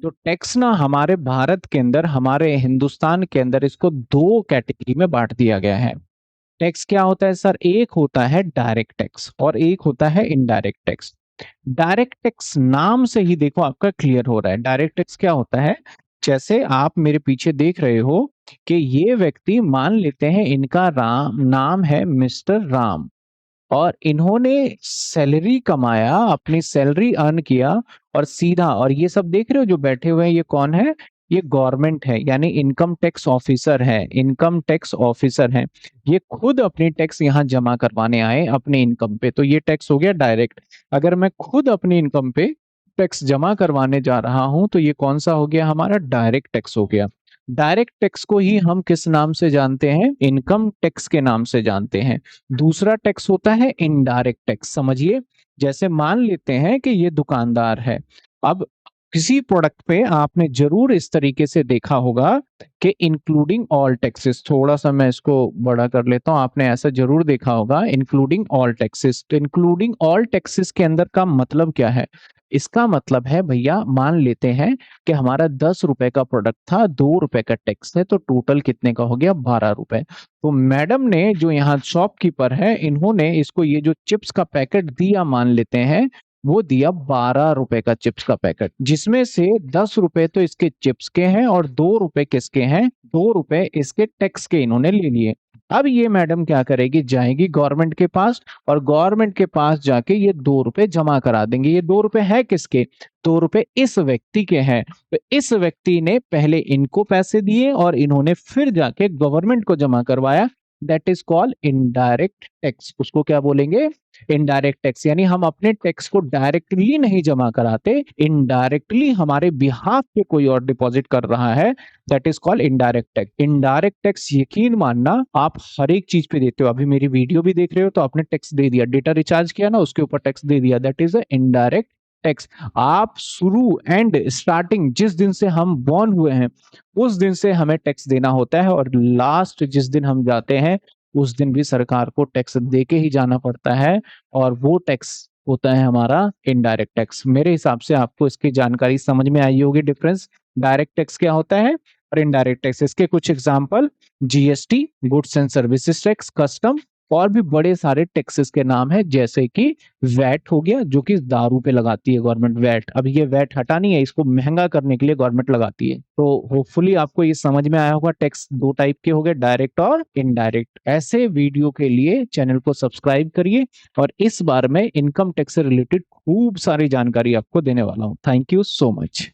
तो टैक्स ना हमारे भारत के अंदर, हमारे हिंदुस्तान के अंदर इसको दो कैटेगरी में बांट दिया गया है। टैक्स क्या होता है सर? एक होता है डायरेक्ट टैक्स और एक होता है इनडायरेक्ट टैक्स। डायरेक्ट टैक्स नाम से ही देखो आपका क्लियर हो रहा है। डायरेक्ट टैक्स क्या होता है? जैसे आप मेरे पीछे देख रहे हो कि ये व्यक्ति, मान लेते हैं इनका नाम है मिस्टर राम, और इन्होंने सैलरी कमाया, अपनी सैलरी अर्न किया, और सीधा, और ये सब देख रहे हो जो बैठे हुए हैं, ये कौन है? ये गवर्नमेंट है, यानी इनकम टैक्स ऑफिसर है। इनकम टैक्स ऑफिसर है, ये खुद अपनी टैक्स यहाँ जमा करवाने आए अपने इनकम पे, तो ये टैक्स हो गया डायरेक्ट। अगर मैं खुद अपनी इनकम पे टैक्स जमा करवाने जा रहा हूं तो ये कौन सा हो गया? हमारा डायरेक्ट टैक्स हो गया। डायरेक्ट टैक्स को ही हम किस नाम से जानते हैं? इनकम टैक्स के नाम से जानते हैं। दूसरा टैक्स होता है इनडायरेक्ट टैक्स। समझिए, जैसे मान लेते हैं कि ये दुकानदार है। अब किसी प्रोडक्ट पे आपने जरूर इस तरीके से देखा होगा कि इंक्लूडिंग ऑल टैक्सेस, थोड़ा सा मैं इसको बड़ा कर लेता हूं, आपने ऐसा जरूर देखा होगा इंक्लूडिंग ऑल टैक्सेस। तो इंक्लूडिंग ऑल टैक्सेस के अंदर का मतलब क्या है? इसका मतलब है भैया, मान लेते हैं कि हमारा 10 रुपए का प्रोडक्ट था, 2 रुपए का टैक्स है, तो टोटल कितने का हो गया? 12 रुपए। तो मैडम ने, जो यहाँ शॉपकीपर है, इन्होंने इसको ये जो चिप्स का पैकेट दिया, मान लेते हैं वो दिया 12 रुपए का चिप्स का पैकेट, जिसमें से 10 रुपए तो इसके चिप्स के हैं और 2 रुपए किसके हैं? 2 रुपए इसके टैक्स के इन्होंने ले लिए। अब ये मैडम क्या करेगी? जाएगी गवर्नमेंट के पास, और गवर्नमेंट के पास जाके ये 2 रुपए जमा करा देंगे। ये 2 रुपए है किसके? 2 रुपए इस व्यक्ति के हैं। तो इस व्यक्ति ने पहले इनको पैसे दिए और इन्होंने फिर जाके गवर्नमेंट को जमा करवाया। That is called indirect tax. उसको क्या बोलेंगे? Indirect tax. यानी हम अपने टैक्स को डायरेक्टली नहीं जमा कराते, इनडायरेक्टली हमारे बिहाफ पे कोई और डिपॉजिट कर रहा है। That is called indirect tax. Indirect tax, यकीन मानना, आप हर एक चीज पे देते हो। अभी मेरी वीडियो भी देख रहे हो तो आपने टैक्स दे दिया, डेटा रिचार्ज किया ना, उसके ऊपर टैक्स दे दिया। That is indirect tax. आप शुरू, एंड स्टार्टिंग, जिस दिन से हम बॉर्न हुए हैं उस दिन से हमें टैक्स देना होता है, और लास्ट जिस दिन हम जाते हैं उस दिन भी सरकार को टैक्स दे के ही जाना पड़ता है, और वो टैक्स होता है हमारा इनडायरेक्ट टैक्स। मेरे हिसाब से आपको इसकी जानकारी समझ में आई होगी, डिफरेंस डायरेक्ट टैक्स क्या होता है और इनडायरेक्ट टैक्स। इसके कुछ example: GST, goods and services tax, custom, और भी बड़े सारे टैक्सेस के नाम है, जैसे कि वैट हो गया, जो कि दारू पे लगाती है गवर्नमेंट वैट। अब ये वैट हटानी है, इसको महंगा करने के लिए गवर्नमेंट लगाती है। तो होपफुली आपको ये समझ में आया होगा। टैक्स दो टाइप के हो गए, डायरेक्ट और इनडायरेक्ट। ऐसे वीडियो के लिए चैनल को सब्सक्राइब करिए, और इस बार मैं इनकम टैक्स से रिलेटेड खूब सारी जानकारी आपको देने वाला हूँ। Thank you so much.